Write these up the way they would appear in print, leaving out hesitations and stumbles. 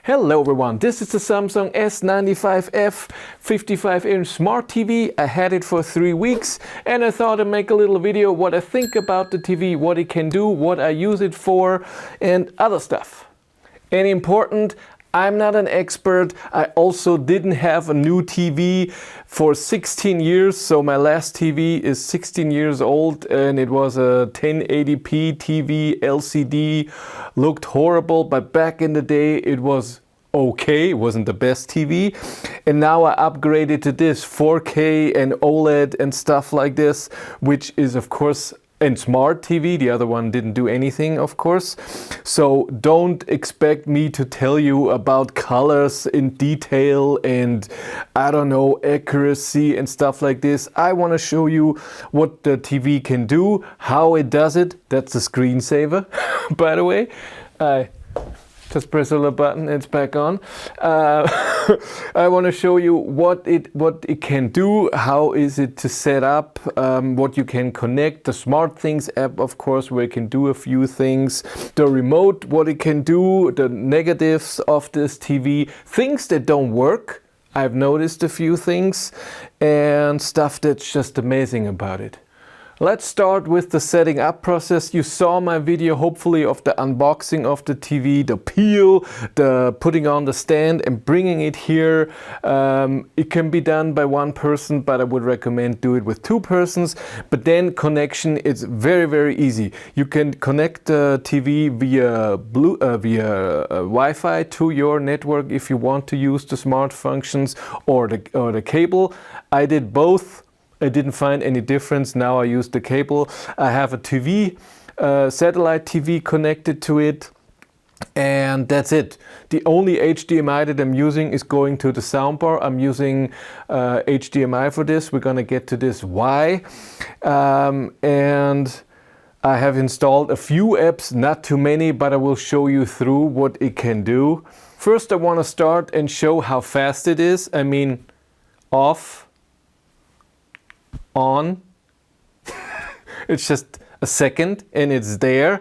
Hello everyone, this is the Samsung S95F 55-inch Smart TV. I had it for 3 weeks and I thought I'd make a little video what I think about the TV, what it can do, what I use it for and other stuff. And important, I'm not an expert. I also didn't have a new TV for 16 years. So my last TV is 16 years old and it was a 1080p TV LCD. Looked horrible, but back in the day it was okay. It wasn't the best TV. And now I upgraded to this 4K and OLED and stuff like this, which is of course and Smart TV. The other one didn't do anything, of course. So don't expect me to tell you about colors in detail and I don't know, accuracy and stuff like this. I want to show you what the TV can do, how it does it. That's the screensaver, by the way. Just press a little button, it's back on. I want to show you what it can do, how is it to set up, what you can connect, the SmartThings app, of course, where it can do a few things, the remote, what it can do, the negatives of this TV, things that don't work. I've noticed a few things and stuff that's just amazing about it. Let's start with the setting up process. You saw my video hopefully of the unboxing of the TV, the peel, the putting on the stand and bringing it here. It can be done by one person, but I would recommend do it with 2 persons. But then connection is very, very easy. You can connect the TV via Wi-Fi to your network if you want to use the smart functions or the cable. I did both. I didn't find any difference. Now I use the cable. I have a TV, satellite TV connected to it, and that's it. The only HDMI that I'm using is going to the soundbar. I'm using HDMI for this. We're gonna get to this why. And I have installed a few apps, not too many, but I will show you through what it can do. First, I want to start and show how fast it is. I mean, off, on. It's just a second and it's there.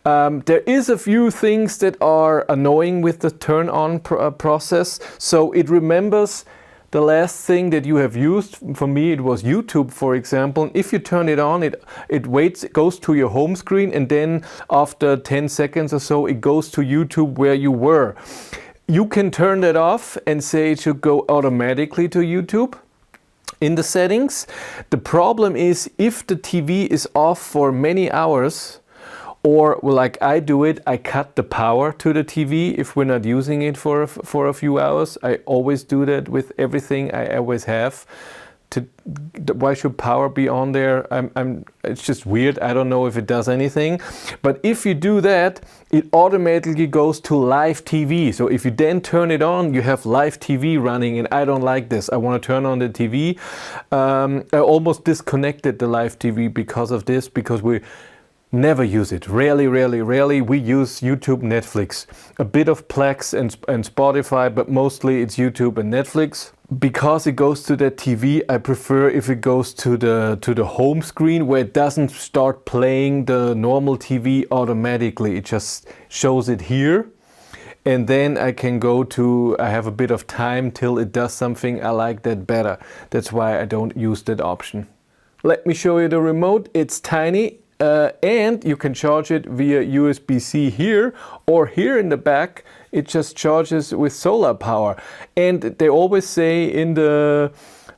There is a few things that are annoying with the turn on process. So it remembers the last thing that you have used. For me it was YouTube, for example. If you turn it on, it waits, it goes to your home screen, and then after 10 seconds or so it goes to YouTube where you were. You can turn that off and say it should go automatically to YouTube in the settings. The problem is if the TV is off for many hours, or like I do it, I cut the power to the TV if we're not using it for a few hours. I always do that with everything I always have. Why should power be on there? It's just weird. I don't know if it does anything. But if you do that, it automatically goes to live TV. So if you then turn it on, you have live TV running, and I don't like this. I want to turn on the TV. I almost disconnected the live TV because of this, because we never use it. Rarely we use YouTube, Netflix, a bit of Plex and Spotify, but mostly it's YouTube and Netflix. Because it goes to the TV, I prefer if it goes to the home screen, where it doesn't start playing the normal TV automatically. It just shows it here. And then I can go to, I have a bit of time till it does something. I like that better. That's why I don't use that option. Let me show you the remote. It's tiny. And you can charge it via USB-C here, or here in the back it just charges with solar power. And they always say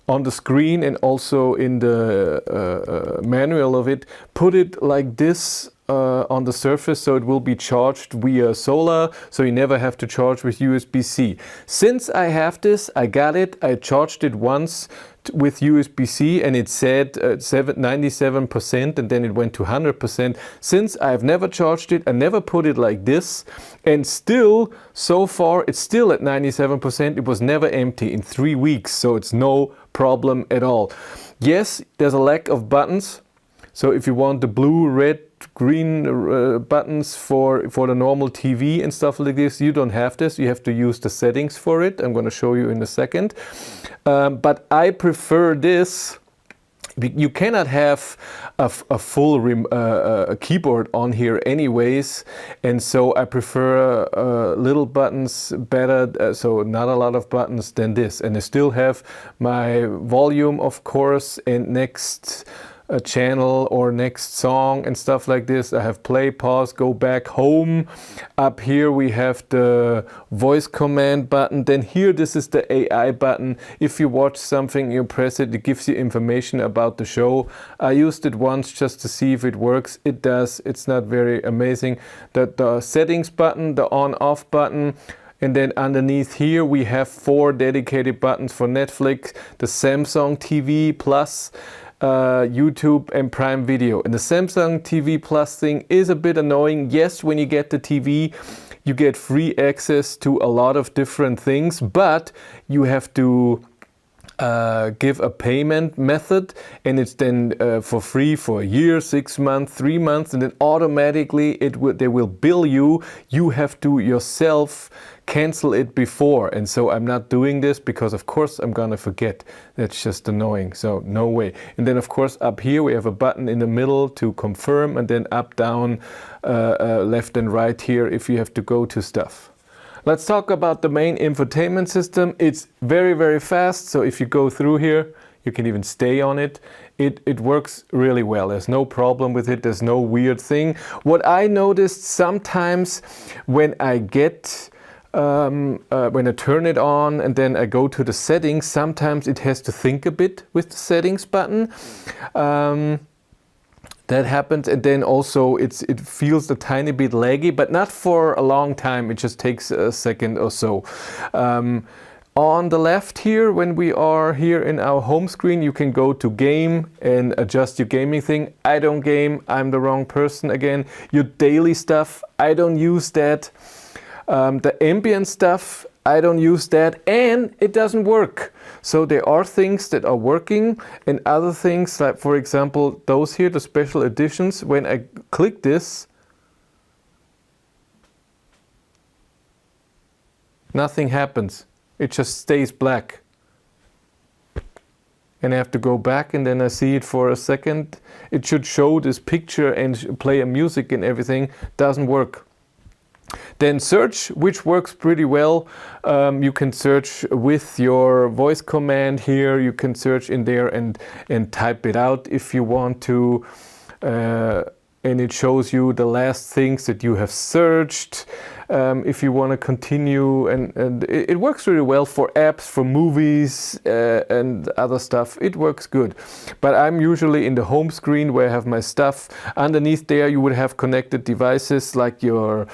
on the screen and also in the manual of it, put it like this on the surface so it will be charged via solar, so you never have to charge with USB-C. Since I have this, I got it, I charged it once with USB-C and it said 97%, and then it went to 100%. Since I've never charged it, I never put it like this, and still, so far, it's still at 97%. It was never empty in 3 weeks, so it's no problem at all. Yes, there's a lack of buttons. So if you want the blue, red, green buttons for the normal TV and stuff like this, you don't have this. You have to use the settings for it. I'm going to show you in a second. But I prefer this You cannot have a full keyboard on here anyways, and so I prefer little buttons better, so not a lot of buttons than this. And I still have my volume, of course, and next channel or next song and stuff like this. I have play, pause, go back, home. Up here we have the voice command button. Then here, this is the AI button. If you watch something, you press it, it gives you information about the show. I used it once just to see if it works. It does. It's not very amazing. The settings button, the on-off button, and then underneath here we have 4 dedicated buttons for Netflix, the Samsung TV Plus, YouTube and Prime Video. And the Samsung TV Plus thing is a bit annoying. Yes, when you get the TV, you get free access to a lot of different things, but you have to give a payment method, and it's then for free for a year, 6 months, 3 months, and then automatically they will bill you. You have to yourself cancel it before, and so I'm not doing this because of course I'm gonna forget. That's just annoying, so no way. And then of course up here we have a button in the middle to confirm, and then up, down, left and right here if you have to go to stuff. Let's talk about the main infotainment system. It's very, very fast, so if you go through here, you can even stay on it. It works really well. There's no problem with it. There's no weird thing. What I noticed sometimes when I get when I turn it on and then I go to the settings, sometimes it has to think a bit with the settings button. That happens, and then also it feels a tiny bit laggy, but not for a long time. It just takes a second or so. On the left here, when we are here in our home screen, you can go to game and adjust your gaming thing. I don't game, I'm the wrong person again. Your daily stuff, I don't use that. The ambient stuff, I don't use that, and it doesn't work. So there are things that are working and other things, like for example those here, the special editions. When I click this, nothing happens. It just stays black. And I have to go back, and then I see it for a second. It should show this picture and play a music and everything. Doesn't work. Then search, which works pretty well. You can search with your voice command here. You can search in there and type it out if you want to. And it shows you the last things that you have searched. If you want to continue, and it works really well for apps, for movies and other stuff. It works good. But I'm usually in the home screen where I have my stuff. Underneath there you would have connected devices like your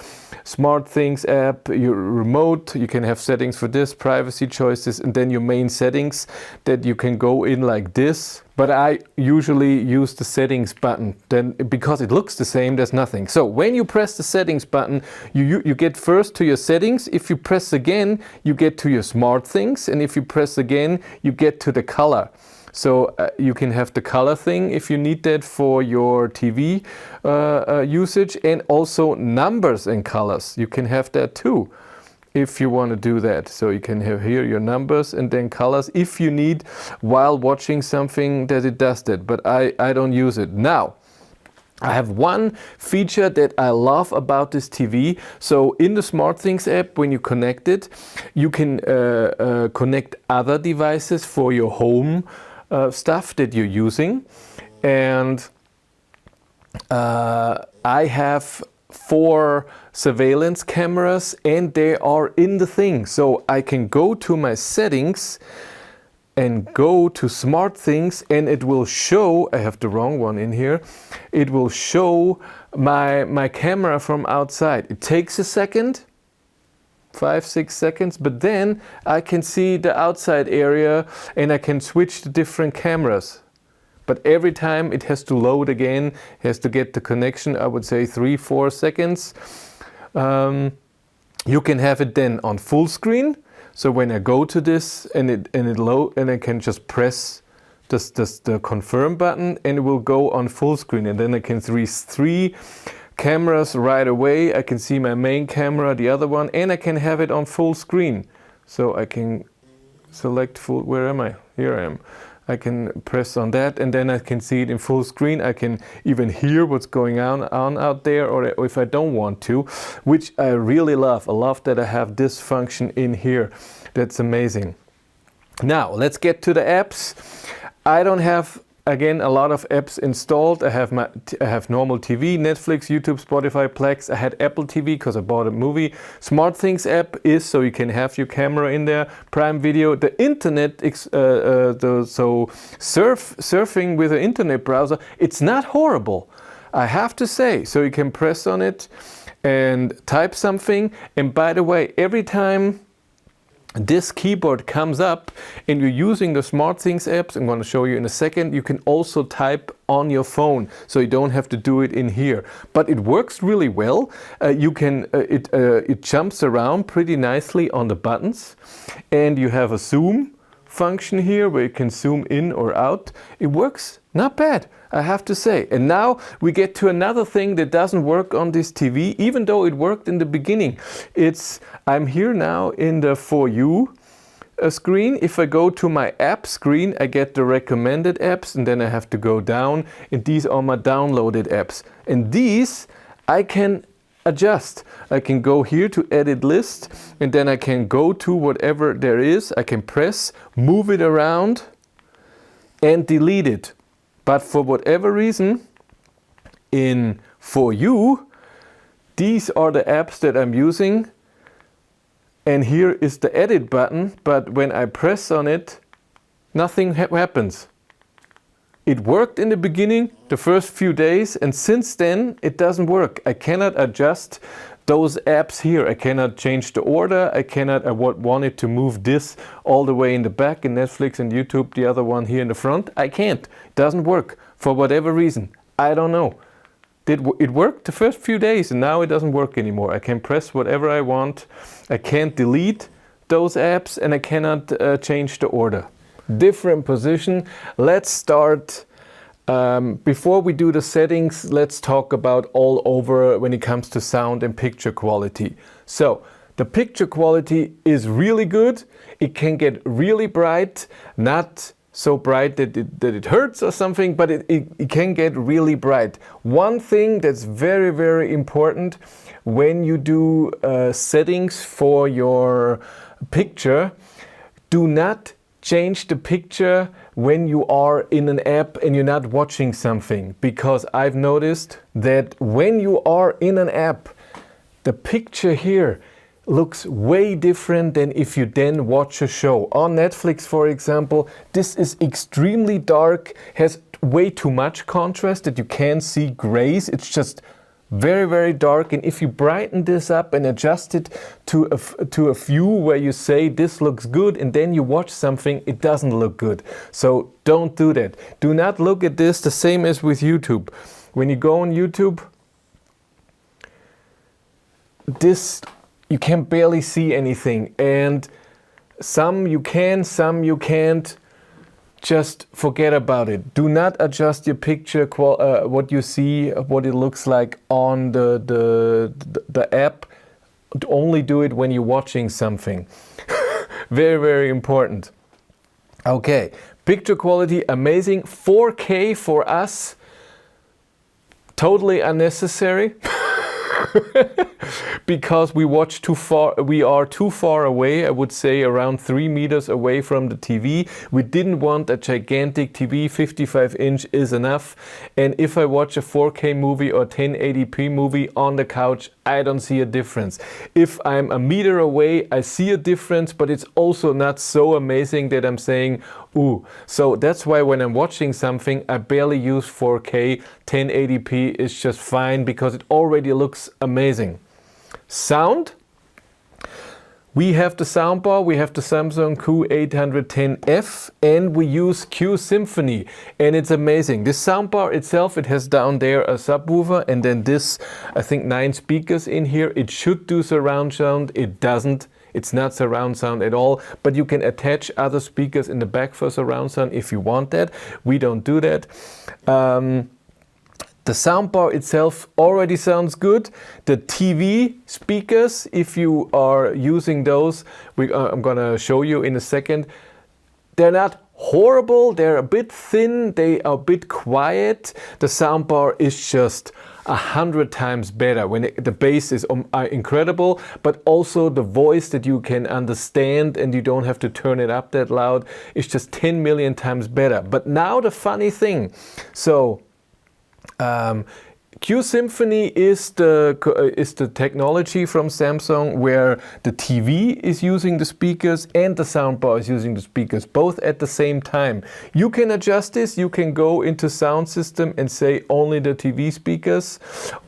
SmartThings app, your remote. You can have settings for this, privacy choices, and then your main settings that you can go in like this. But I usually use the settings button, then because it looks the same, there's nothing. So when you press the settings button, you get first to your settings. If you press again, you get to your SmartThings, and if you press again, you get to the color. So you can have the color thing if you need that for your TV usage, and also numbers and colors. You can have that too if you want to do that. So you can have here your numbers and then colors if you need while watching something that it does that. But I don't use it. Now, I have one feature that I love about this TV. So in the SmartThings app, when you connect it, you can connect other devices for your home stuff that you're using. And I have 4 surveillance cameras, and they are in the thing. So I can go to my settings and go to SmartThings, and it will show, I have the wrong one in here, it will show my camera from outside. It takes a second, 5-6 seconds, but then I can see the outside area and I can switch to different cameras. But every time it has to load again, has to get the connection, I would say 3-4 seconds. You can have it then on full screen. So when I go to this and it load, and I can just press the confirm button, and it will go on full screen, and then I can see 3 cameras right away. I can see my main camera, the other one, and I can have it on full screen. So I can select full, where am I? Here I am. I can press on that, and then I can see it in full screen. I can even hear what's going on out there, or if I don't want to, which I really love. I love that I have this function in here. That's amazing. Now, let's get to the apps. I don't have, again, a lot of apps installed. I have normal TV, Netflix, YouTube, Spotify, Plex. I had Apple TV because I bought a movie. SmartThings app is so you can have your camera in there. Prime Video, the internet, so surfing with an internet browser, it's not horrible, I have to say. So you can press on it and type something. And by the way, every time this keyboard comes up and you're using the SmartThings apps, I'm going to show you in a second, you can also type on your phone, so you don't have to do it in here. But it works really well. It jumps around pretty nicely on the buttons, and you have a zoom function here where you can zoom in or out. It works not bad, I have to say. And now we get to another thing that doesn't work on this TV, even though it worked in the beginning. I'm here now in the For You screen. If I go to my app screen, I get the recommended apps, and then I have to go down, and these are my downloaded apps. And these I can adjust. I can go here to edit list, and then I can go to whatever there is. I can press, move it around, and delete it. But for whatever reason, in For You, these are the apps that I'm using, and here is the edit button, but when I press on it, nothing happens. It worked in the beginning, the first few days, and since then it doesn't work. I cannot adjust those apps here. I cannot change the order. I wanted to move this all the way in the back in Netflix and YouTube, the other one here in the front. I can't. It doesn't work for whatever reason. I don't know. It worked the first few days, and now it doesn't work anymore. I can press whatever I want. I can't delete those apps, and I cannot change the order. Different position. Let's start. Before we do the settings, let's talk about all over when it comes to sound and picture quality. So the picture quality is really good. It can get really bright, not so bright that it hurts or something, but it can get really bright. One thing that's very, very important when you do settings for your picture, do not change the picture when you are in an app and you're not watching something, because I've noticed that when you are in an app, the picture here looks way different than if you then watch a show. On Netflix, for example, this is extremely dark, has way too much contrast that you can't see grays. It's just very, very dark, and if you brighten this up and adjust it to a view where you say this looks good and then you watch something, it doesn't look good. So don't do that. Do not look at this the same as with YouTube. When you go on YouTube, you can barely see anything, and some you can, some you can't. Just forget about it. Do not adjust your picture, what you see, what it looks like on the app. Only do it when you're watching something. Very, very important. Okay, picture quality, amazing. 4K for us, totally unnecessary. Because we are too far away, I would say around 3 meters away from the TV. We didn't want a gigantic TV, 55-inch is enough. And if I watch a 4K movie or 1080p movie on the couch, I don't see a difference. If I'm a meter away, I see a difference, but it's also not so amazing that I'm saying, ooh. So that's why when I'm watching something, I barely use 4K. 1080p is just fine because it already looks amazing. Sound. We have the soundbar, we have the Samsung Q810F, and we use Q-Symphony, and it's amazing. This soundbar itself, it has down there a subwoofer, and then this, I think 9 speakers in here. It should do surround sound, it doesn't. It's not surround sound at all, but you can attach other speakers in the back for surround sound if you want that. We don't do that. The soundbar itself already sounds good. The TV speakers, if you are using those, I'm gonna show you in a second, they're not horrible. They're a bit thin, they are a bit quiet. The soundbar is just 100 times better when the bass is incredible, but also the voice that you can understand and you don't have to turn it up that loud is just 10 million times better. But now the funny thing, so Q-Symphony is the technology from Samsung where the TV is using the speakers and the soundbar is using the speakers both at the same time. You can adjust this, you can go into sound system and say only the TV speakers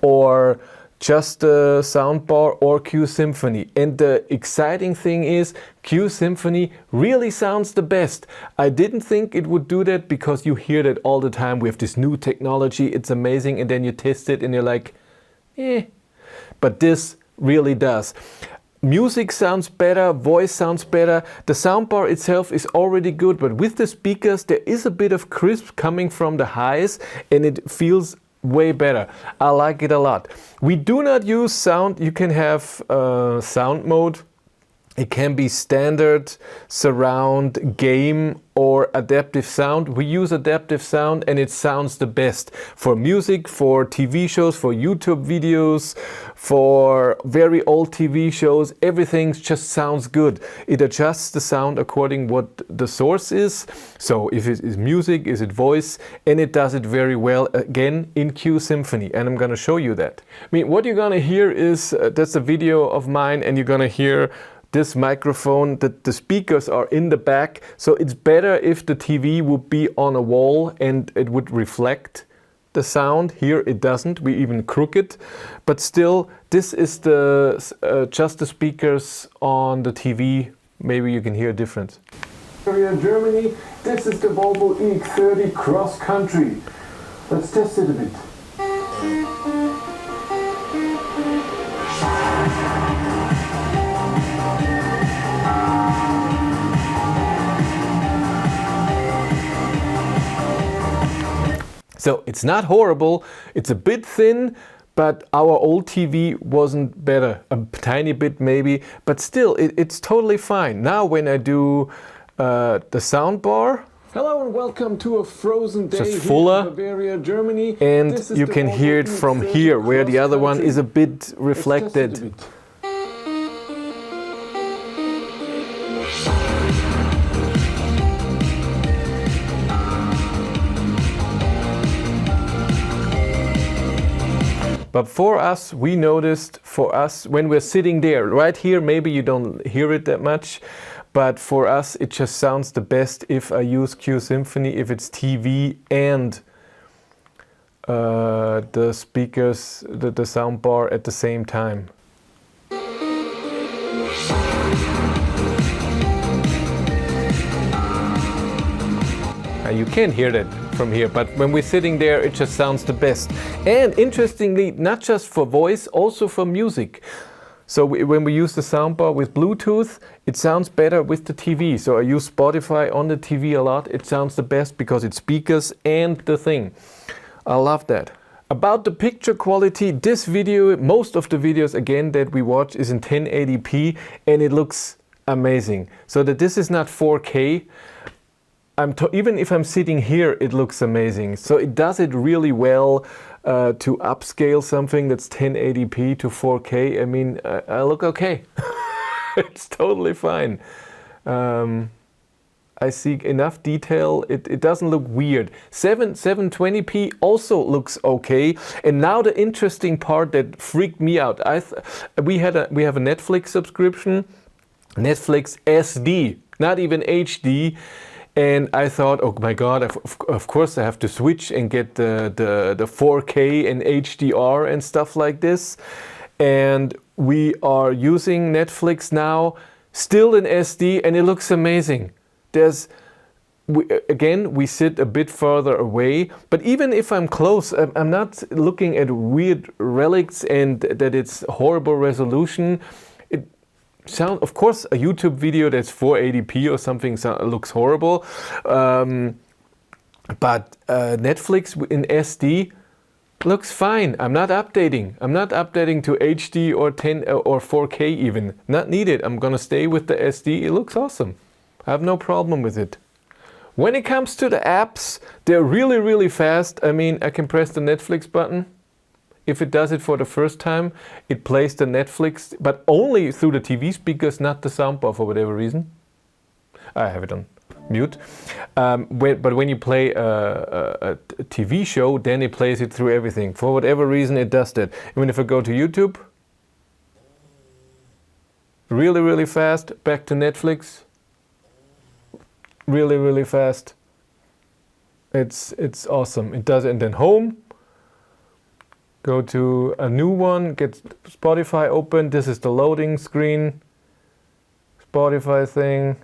or just the soundbar or Q-Symphony. And the exciting thing is Q-Symphony really sounds the best. I didn't think it would do that because you hear that all the time. We have this new technology, it's amazing, and then you test it and you're like, eh. But this really does. Music sounds better, voice sounds better. The soundbar itself is already good, but with the speakers there is a bit of crisp coming from the highs and it feels way better. I like it a lot. We do not use sound. You can have sound mode. It can be standard, surround, game or adaptive sound. We use adaptive sound and it sounds the best for music, for TV shows, for YouTube videos, for very old TV shows. Everything just sounds good. It adjusts the sound according what the source is. So if it is music, is it voice, and it does it very well again in Q-Symphony, and I'm gonna show you that. I mean, what you're gonna hear is, that's a video of mine, and you're gonna hear this microphone, that the speakers are in the back, so it's better if the TV would be on a wall and it would reflect the sound. Here it doesn't, we even crook it, but still this is the just the speakers on the TV. Maybe you can hear a difference. Here in Germany, this is the Volvo EX30 cross country. Let's test it a bit. So it's not horrible, it's a bit thin, but our old TV wasn't better, a tiny bit maybe, but still it's totally fine. Now when I do the soundbar, hello and welcome to a frozen day here in Bavaria, Germany. And you can hear it from here, where the other one is a bit reflected. But for us, we noticed, for us, when we're sitting there, right here, maybe you don't hear it that much, but for us, it just sounds the best if I use Q-Symphony, if it's TV and the speakers, the soundbar at the same time. You can't hear that from here, but when we're sitting there, it just sounds the best. And interestingly, not just for voice, also for music. So when we use the soundbar with Bluetooth, it sounds better with the TV. So I use Spotify on the TV a lot. It sounds the best because it's speakers and the thing. I love that. About the picture quality, this video, most of the videos again that we watch is in 1080p and it looks amazing. So that this is not 4K. Even if I'm sitting here, it looks amazing. So it does it really well to upscale something that's 1080p to 4K. I mean, I look okay. It's totally fine. I see enough detail. It doesn't look weird. 720p also looks okay. And now the interesting part that freaked me out. We have a Netflix subscription, Netflix SD, not even HD. And I thought, oh my God, of course I have to switch and get the 4K and HDR and stuff like this. And we are using Netflix now, still in SD, and it looks amazing. Again, we sit a bit further away, but even if I'm close, I'm not looking at weird relics and that it's horrible resolution. Of course, a YouTube video that's 480p or something looks horrible, but Netflix in SD looks fine. I'm not updating. I'm not updating to HD or 10 or 4K even. Not needed. I'm gonna stay with the SD. It looks awesome. I have no problem with it. When it comes to the apps, they're really, really fast. I mean, I can press the Netflix button. If it does it for the first time, it plays the Netflix, but only through the TV speakers, not the soundbar for whatever reason. I have it on mute. But when you play a TV show, then it plays it through everything. For whatever reason, it does that. Even if I go to YouTube, really, really fast. Back to Netflix, really, really fast. It's awesome. It does it. And then home. Go to a new one, get Spotify open. This is the loading screen. Spotify thing.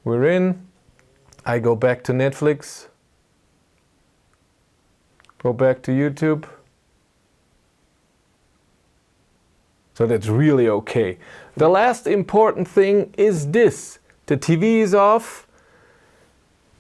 We're in. I go back to Netflix. Go back to YouTube. So that's really okay. The last important thing is this. The TV is off.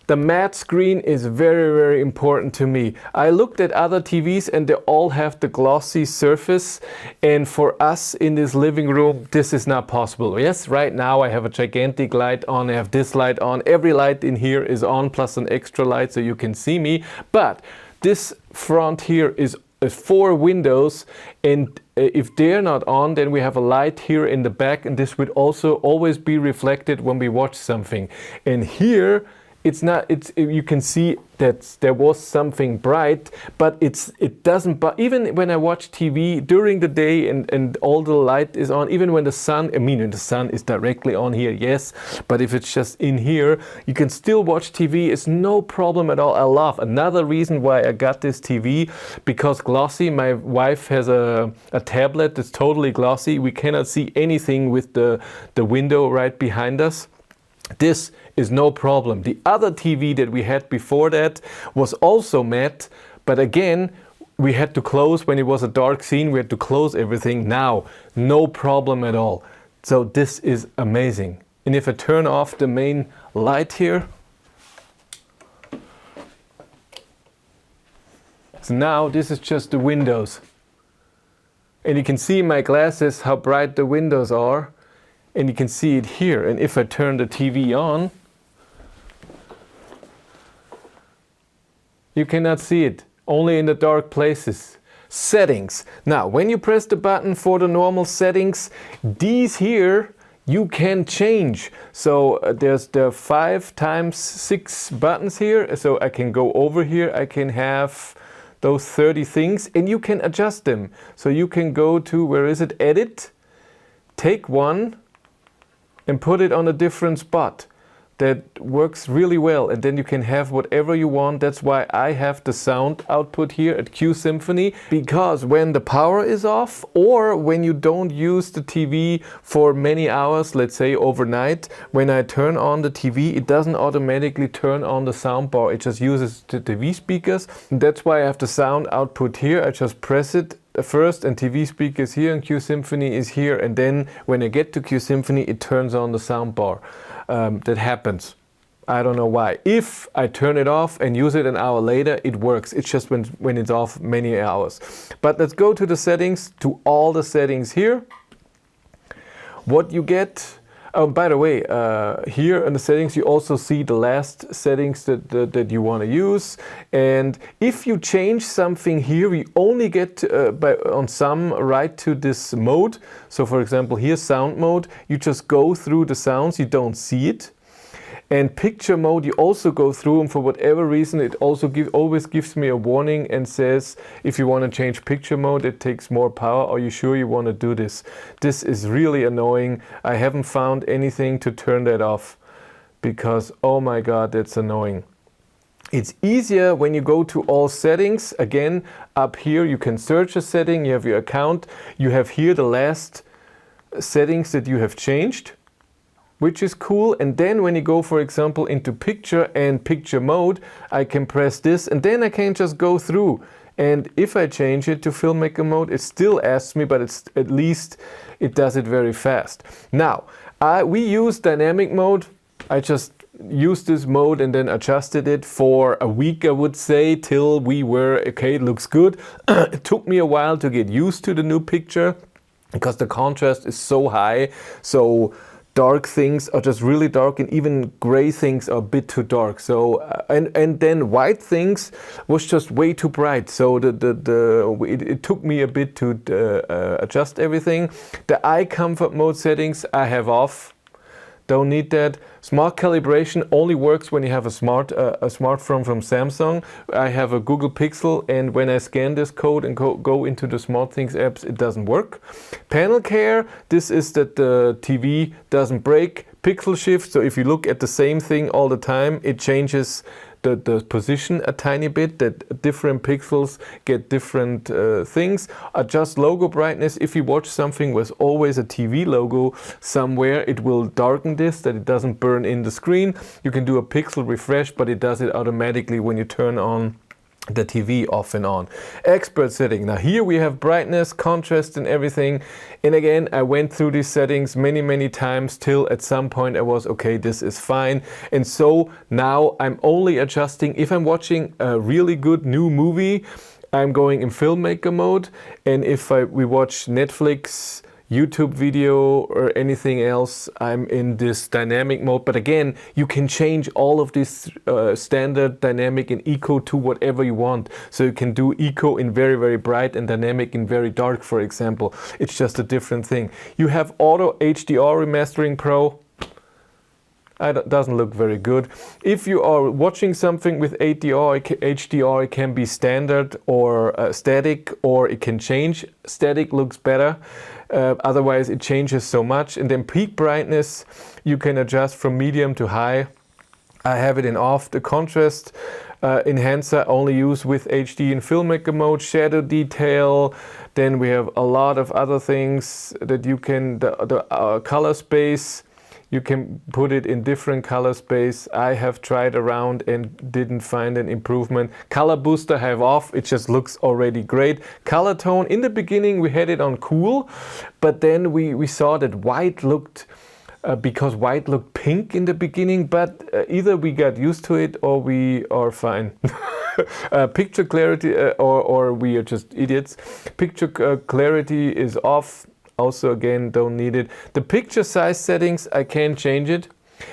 The matte screen is very, very important to me. I looked at other TVs and they all have the glossy surface. And for us in this living room, this is not possible. Yes, right now I have a gigantic light on. I have this light on. Every light in here is on, plus an extra light so you can see me. But this front here is 4 windows, and if they're not on, then we have a light here in the back, and this would also always be reflected when we watch something. And here, you can see that there was something bright, but it doesn't, but even when I watch TV during the day and all the light is on, even when the sun, when the sun is directly on here, yes, but if it's just in here, you can still watch TV. It's no problem at all. I love another reason why I got this TV, because glossy. My wife has a tablet that's totally glossy. We cannot see anything with the window right behind us. This is no problem. The other TV that we had before that was also matte, but again, we had to close when it was a dark scene. We had to close everything. Now, no problem at all. So this is amazing. And if I turn off the main light here, so now this is just the windows. And you can see in my glasses how bright the windows are. And you can see it here. And if I turn the TV on, you cannot see it, only in the dark places. Settings. Now, when you press the button for the normal settings, these here you can change. So there are 5 times 6 buttons here. So I can go over here, I can have those 30 things, and you can adjust them. So you can go to, where is it, edit, take one, and put it on a different spot. That works really well, and then you can have whatever you want. That's why I have the sound output here at Q-Symphony, because when the power is off, or when you don't use the TV for many hours, let's say overnight, when I turn on the TV, it doesn't automatically turn on the soundbar. It just uses the TV speakers. And that's why I have the sound output here. I just press it first, and TV speakers here, and Q-Symphony is here, and then when I get to Q-Symphony, it turns on the soundbar. That happens. I don't know why. If I turn it off and use it an hour later, it works. It's just when it's off many hours. But let's go to the settings, to all the settings here. What you get, oh, by the way, here in the settings, you also see the last settings that you want to use. And if you change something here, you only get on some right to this mode. So for example, here's sound mode. You just go through the sounds, you don't see it. And picture mode, you also go through, and for whatever reason, it also always gives me a warning and says, if you want to change picture mode, it takes more power. Are you sure you want to do this? This is really annoying. I haven't found anything to turn that off, because, oh my God, that's annoying. It's easier when you go to all settings. Again, up here, you can search a setting, you have your account, you have here the last settings that you have changed, which is cool. And then when you go, for example, into picture and picture mode, I can press this, and then I can just go through. And if I change it to filmmaker mode, it still asks me, but it's at least it does it very fast. Now, we use dynamic mode. I just used this mode and then adjusted it for a week, I would say, till we were, okay, it looks good. It took me a while to get used to the new picture, because the contrast is so high. So dark things are just really dark, and even gray things are a bit too dark. So and then white things was just way too bright. So it took me a bit to adjust everything. The eye comfort mode settings I have off. Don't need that. Smart calibration only works when you have a smartphone from Samsung. I have a Google Pixel, and when I scan this code and go into the SmartThings apps, it doesn't work. Panel care, this is that the TV doesn't break. Pixel shift, so if you look at the same thing all the time, it changes the position a tiny bit, that different pixels get different things. Adjust logo brightness. If you watch something with always a TV logo somewhere, it will darken this, that it doesn't burn in the screen. You can do a pixel refresh, but it does it automatically when you turn on the TV off and on. Expert setting. Now here we have brightness, contrast and everything. And again, I went through these settings many times till at some point I was, okay, this is fine. And so now I'm only adjusting if I'm watching a really good new movie, I'm going in filmmaker mode. And if we watch Netflix, YouTube video or anything else, I'm in this dynamic mode. But again, you can change all of this standard, dynamic and eco to whatever you want. So you can do eco in very bright and dynamic in very dark, for example. It's just a different thing. You have auto HDR remastering pro. It doesn't look very good. If you are watching something with HDR, it can be standard or static, or it can change. Static looks better. Otherwise, it changes so much. And then peak brightness, you can adjust from medium to high. I have it in off. The contrast enhancer only use with HD in filmmaker mode. Shadow detail. Then we have a lot of other things that you can. The color space. You can put it in different color space. I have tried around and didn't find an improvement. Color booster I have off, it just looks already great. Color tone, in the beginning we had it on cool, but then we saw that white looked, because white looked pink in the beginning, but either we got used to it or we are fine. Picture clarity, or we are just idiots. Picture clarity is off. Also, again, don't need it. The picture size settings, I can change it.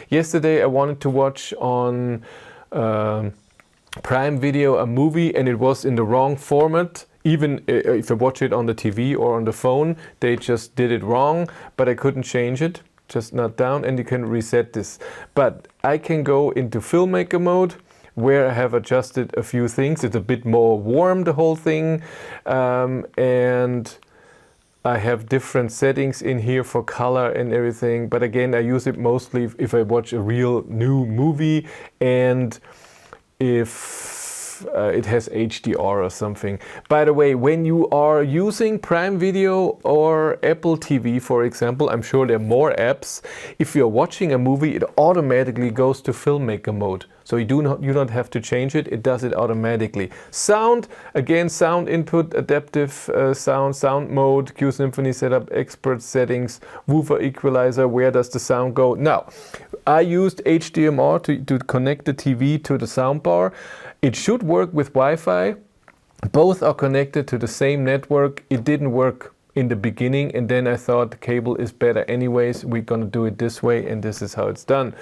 Yesterday, I wanted to watch on Prime Video a movie, and it was in the wrong format. Even if I watch it on the TV or on the phone, they just did it wrong, but I couldn't change it. Just not down, and you can reset this. But I can go into filmmaker mode, where I have adjusted a few things. It's a bit more warm, the whole thing, and I have different settings in here for color and everything, but again, I use it mostly if I watch a real new movie and if it has HDR or something. By the way, when you are using Prime Video or Apple TV, for example, I'm sure there are more apps. If you're watching a movie, it automatically goes to filmmaker mode. So you don't have to change it, it does it automatically. Sound, again, sound input, adaptive sound mode, Q-Symphony setup, expert settings, woofer equalizer, where does the sound go? Now, I used HDMI to connect the TV to the soundbar. It should work with Wi-Fi. Both are connected to the same network. It didn't work in the beginning, and then I thought the cable is better anyways. We're gonna do it this way, and this is how it's done.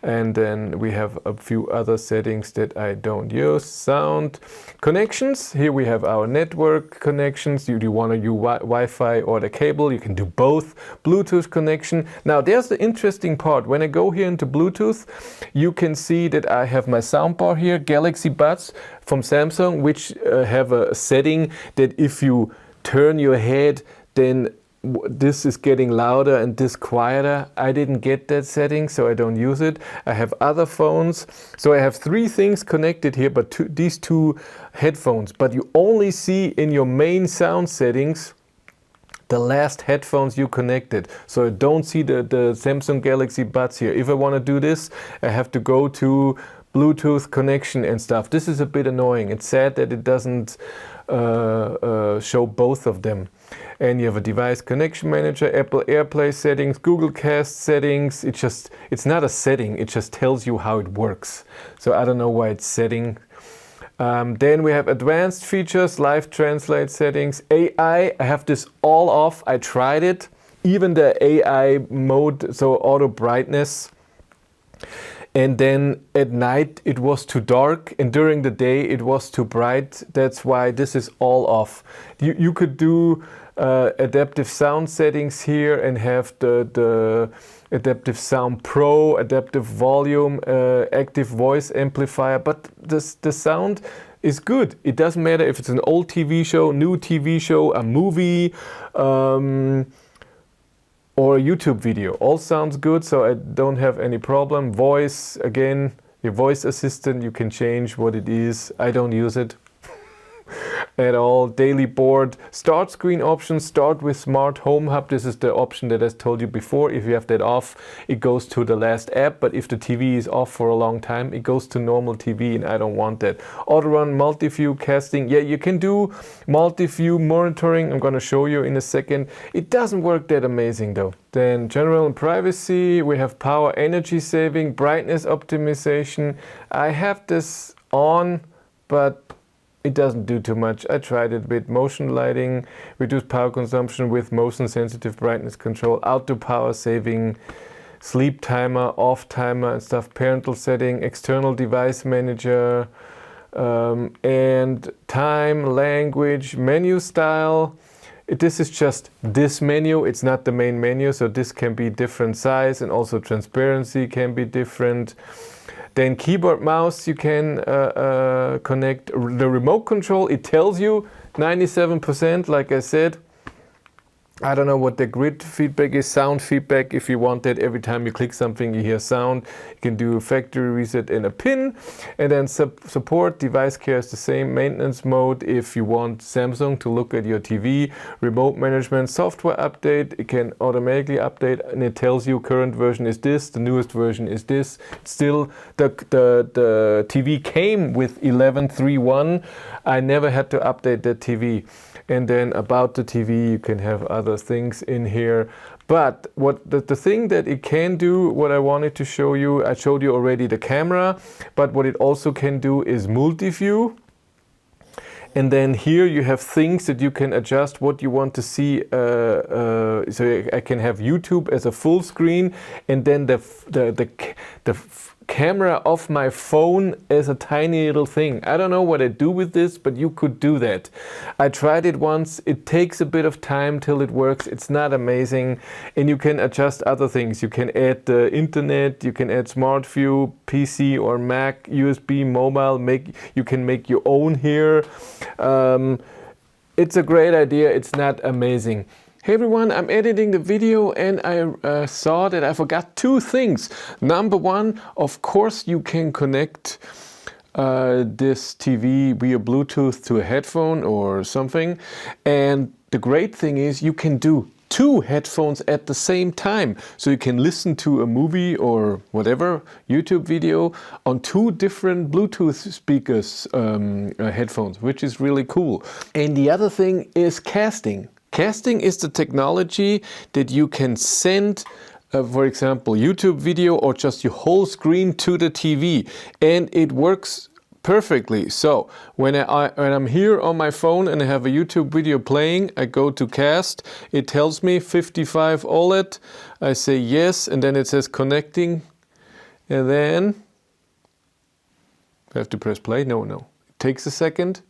And then we have a few other settings that I don't use. Sound connections. Here we have our network connections. You want to use Wi-Fi or the cable, you can do both. Bluetooth connection. Now there's the interesting part. When I go here into Bluetooth, you can see that I have my soundbar here, Galaxy Buds from Samsung, which have a setting that if you turn your head, then this is getting louder and this quieter. I didn't get that setting, so I don't use it. I have other phones. So I have three things connected here, but these two headphones. But you only see in your main sound settings the last headphones you connected. So I don't see the Samsung Galaxy Buds here. If I want to do this, I have to go to Bluetooth connection and stuff. This is a bit annoying. It's sad that it doesn't show both of them. And you have a device connection manager, Apple AirPlay settings, Google Cast settings. It's not a setting, it just tells you how it works. So I don't know why it's setting. Then we have advanced features, live translate settings, AI. I have this all off. I tried it. even the AI mode, so auto brightness. And then at night it was too dark, and during the day it was too bright. That's why this is all off. You could do adaptive sound settings here and have the adaptive sound pro, adaptive volume, active voice amplifier, but the sound is good. It doesn't matter if it's an old TV show, new TV show, a movie, or a YouTube video. All sounds good, so I don't have any problem. Voice, again, your voice assistant, you can change what it is. I don't use it at all. Daily board, start screen options, start with Smart Home Hub. This is the option that I told you before. If you have that off, it goes to the last app, but if the TV is off for a long time, it goes to normal TV, and I don't want that. Auto run, multi-view casting. Yeah, you can do multi-view monitoring. I'm gonna show you in a second. It doesn't work that amazing though. Then general and privacy, we have power, energy saving, brightness optimization. I have this on, but it doesn't do too much. I tried it with motion lighting, reduce power consumption with motion sensitive brightness control, outdoor power saving, sleep timer, off timer and stuff, parental setting, external device manager, and time, language, menu style. This is just this menu, it's not the main menu, so this can be different size, and also transparency can be different. Then keyboard, mouse, you can connect. The remote control, it tells you 97%, like I said. I don't know what the grid feedback is, sound feedback. If you want that, every time you click something you hear sound. You can do a factory reset in a pin. And then support, device care is the same. Maintenance mode if you want Samsung to look at your TV. Remote management, software update, it can automatically update, and it tells you current version is this, the newest version is this. Still, the TV came with 11.3.1. I never had to update that TV. And then about the TV, you can have other things in here. But what the thing that it can do, what I wanted to show you, I showed you already the camera, but what it also can do is multi-view. And then here you have things that you can adjust what you want to see. So I can have YouTube as a full screen, and then the camera of my phone as a tiny little thing. I don't know what I do with this, but you could do that. I tried it once. It takes a bit of time till it works. It's not amazing. And you can adjust other things. You can add the internet, you can add Smart View, PC or Mac, USB, mobile. You can make your own here. It's a great idea. It's not amazing. Hey everyone, I'm editing the video and I saw that I forgot two things. Number one, of course you can connect this TV via Bluetooth to a headphone or something. And the great thing is you can do two headphones at the same time. So you can listen to a movie or whatever, YouTube video on two different Bluetooth speakers, headphones, which is really cool. And the other thing is casting. Casting is the technology that you can send, for example, YouTube video or just your whole screen to the TV, and it works perfectly. So when I'm here on my phone and I have a YouTube video playing, I go to cast, it tells me 55 OLED, I say yes, and then it says connecting, and then I have to press play. No, it takes a second.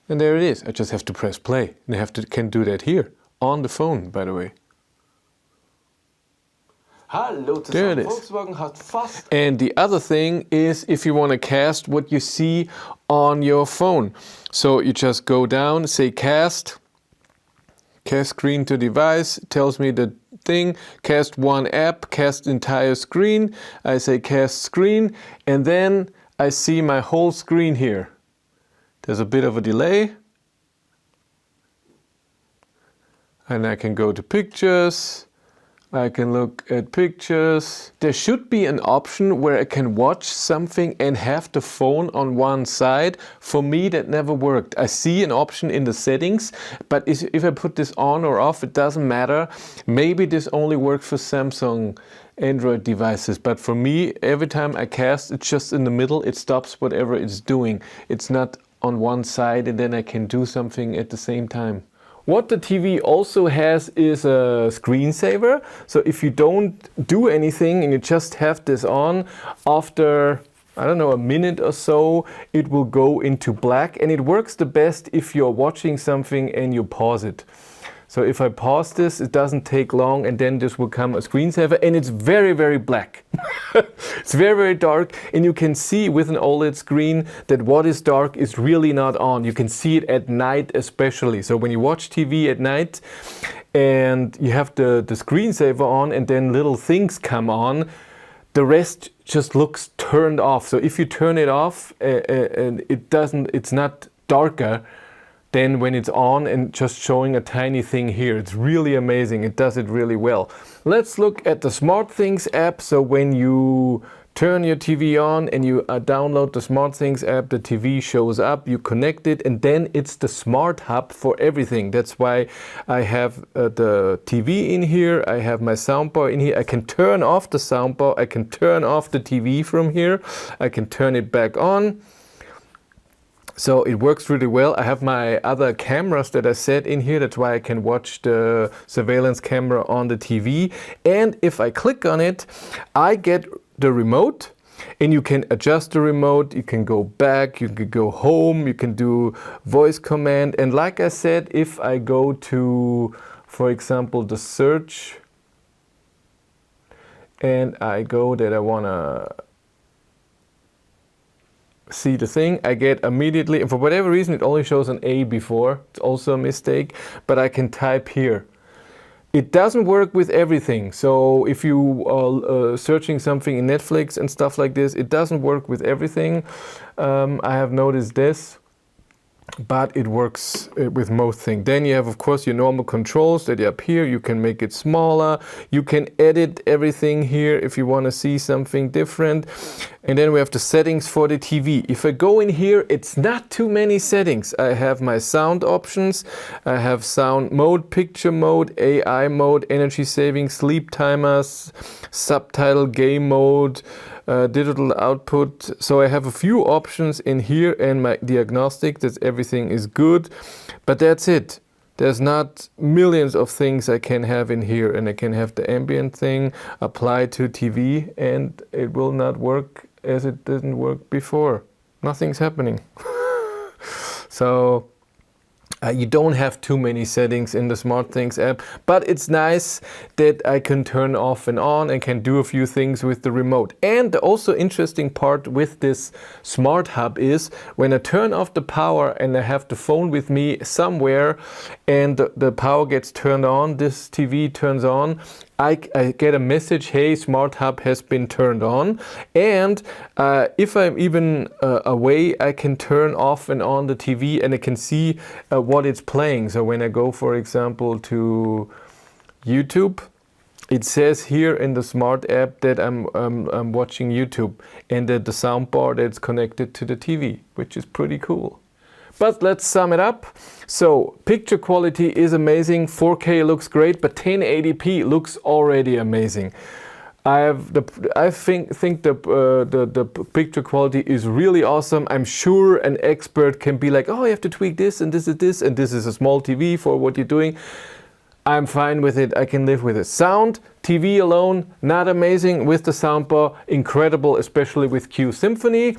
And there it is. I just have to press play. And I can do that here on the phone, by the way. Hallo zusammen. There it is. Volkswagen hat fast. And the other thing is if you want to cast what you see on your phone. So you just go down, say cast screen to device, tells me the thing, cast one app, cast entire screen. I say cast screen, and then I see my whole screen here. There's a bit of a delay. And I can go to pictures. I can look at pictures. There should be an option where I can watch something and have the phone on one side. For me, that never worked. I see an option in the settings, but if I put this on or off, it doesn't matter. Maybe this only works for Samsung Android devices, but for me, every time I cast, it's just in the middle. It stops whatever it's doing. It's not on one side and then I can do something at the same time. What the TV also has is a screensaver. So if you don't do anything and you just have this on, after, I don't know, a minute or so, it will go into black, and it works the best if you're watching something and you pause it. So if I pause this, it doesn't take long, and then this will come a screensaver, and it's very, very black. It's very, very dark, and you can see with an OLED screen that what is dark is really not on. You can see it at night especially. So when you watch TV at night and you have the screensaver on and then little things come on, the rest just looks turned off. So if you turn it off and it's not darker than when it's on and just showing a tiny thing here. It's really amazing. It does it really well. Let's look at the SmartThings app. So when you turn your TV on and you download the SmartThings app, the TV shows up, you connect it, and then it's the smart hub for everything. That's why I have the TV in here, I have my soundbar in here. I can turn off the soundbar, I can turn off the TV from here, I can turn it back on. So it works really well. I have my other cameras that I set in here. That's why I can watch the surveillance camera on the TV. And if I click on it, I get the remote, and you can adjust the remote. You can go back, you can go home, you can do voice command. And like I said, if I go to, for example, the search, and I go that I want to see the thing, I get immediately, and for whatever reason it only shows an A before. It's also a mistake, but I can type here. It doesn't work with everything. So if you are searching something in Netflix and stuff like this, it doesn't work with everything. I have noticed this, but it works with most things. Then you have, of course, your normal controls that are up here. You can make it smaller. You can edit everything here if you want to see something different. And then we have the settings for the TV. If I go in here, it's not too many settings. I have my sound options. I have sound mode, picture mode, AI mode, energy saving, sleep timers, subtitle, game mode, digital output. So I have a few options in here, and my diagnostic that everything is good, but that's it. There's not millions of things I can have in here, and I can have the ambient thing apply to TV, and it will not work as it didn't work before. Nothing's happening. So you don't have too many settings in the SmartThings app, but it's nice that I can turn off and on and can do a few things with the remote. And the also interesting part with this Smart Hub is when I turn off the power and I have the phone with me somewhere and the power gets turned on, this TV turns on, I get a message, hey, Smart Hub has been turned on. And if I'm even away, I can turn off and on the TV and I can see what it's playing. So when I go, for example, to YouTube, it says here in the Smart app that I'm watching YouTube, and that the soundbar that's connected to the TV, which is pretty cool. But let's sum it up. So picture quality is amazing, 4K looks great, but 1080p looks already amazing. I think the picture quality is really awesome. I'm sure an expert can be like, oh, you have to tweak this and this is this, and this is a small TV for what you're doing. I'm fine with it. I can live with it. Sound, TV alone, not amazing. With the soundbar, incredible, especially with Q-Symphony.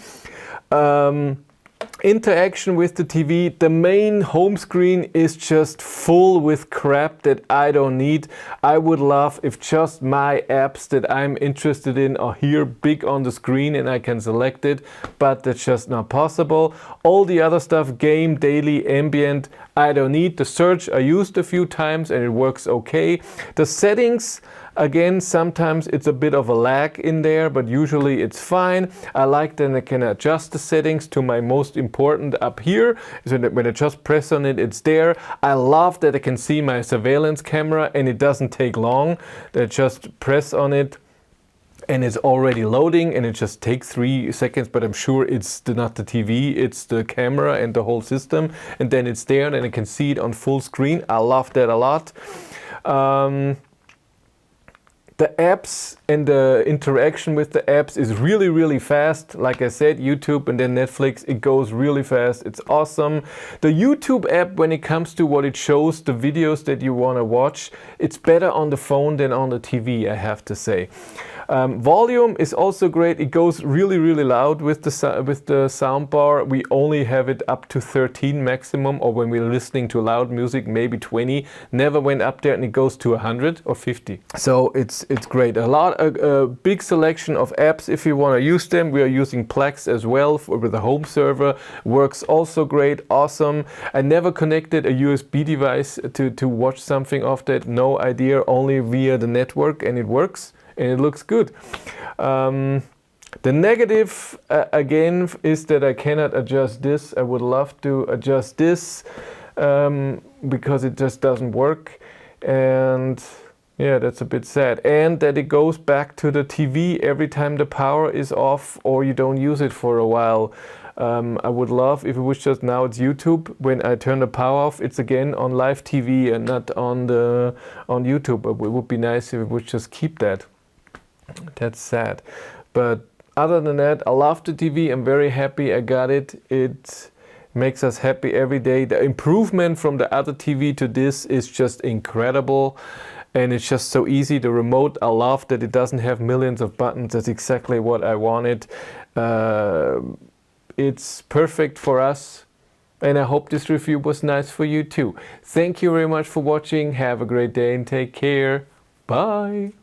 Interaction with the TV, the main home screen is just full with crap that I don't need. I would love if just my apps that I'm interested in are here big on the screen and I can select it, but that's just not possible. All the other stuff, game, daily, ambient, I don't need. The search I used a few times and it works okay. The settings, again, sometimes it's a bit of a lag in there, but usually it's fine. I like that I can adjust the settings to my most important up here, so that when I just press on it, it's there. I love that I can see my surveillance camera and it doesn't take long. I just press on it and it's already loading, and it just takes 3 seconds, but I'm sure it's not the TV, it's the camera and the whole system, and then it's there and I can see it on full screen. I love that a lot. The apps and the interaction with the apps is really, really fast. Like I said, YouTube and then Netflix, it goes really fast. It's awesome. The YouTube app, when it comes to what it shows, the videos that you want to watch, it's better on the phone than on the TV, I have to say. Volume is also great. It goes really, really loud with the soundbar. We only have it up to 13 maximum, or when we're listening to loud music, maybe 20. Never went up there, and it goes to 100 or 50. So it's great. A big selection of apps if you want to use them. We are using Plex as well with the home server. Works also great, awesome. I never connected a USB device to watch something off that. No idea, only via the network, and it works. And it looks good. The negative, again, is that I cannot adjust this. I would love to adjust this because it just doesn't work. And yeah, that's a bit sad. And that it goes back to the TV every time the power is off or you don't use it for a while. I would love if it was just now it's YouTube. When I turn the power off, it's again on live TV and not on YouTube. But it would be nice if it would just keep that. That's sad. But other than that, I love the TV. I'm very happy I got it. It makes us happy every day. The improvement from the other TV to this is just incredible. And it's just so easy. The remote, I love that it doesn't have millions of buttons. That's exactly what I wanted. It's perfect for us. And I hope this review was nice for you too. Thank you very much for watching. Have a great day and take care. Bye.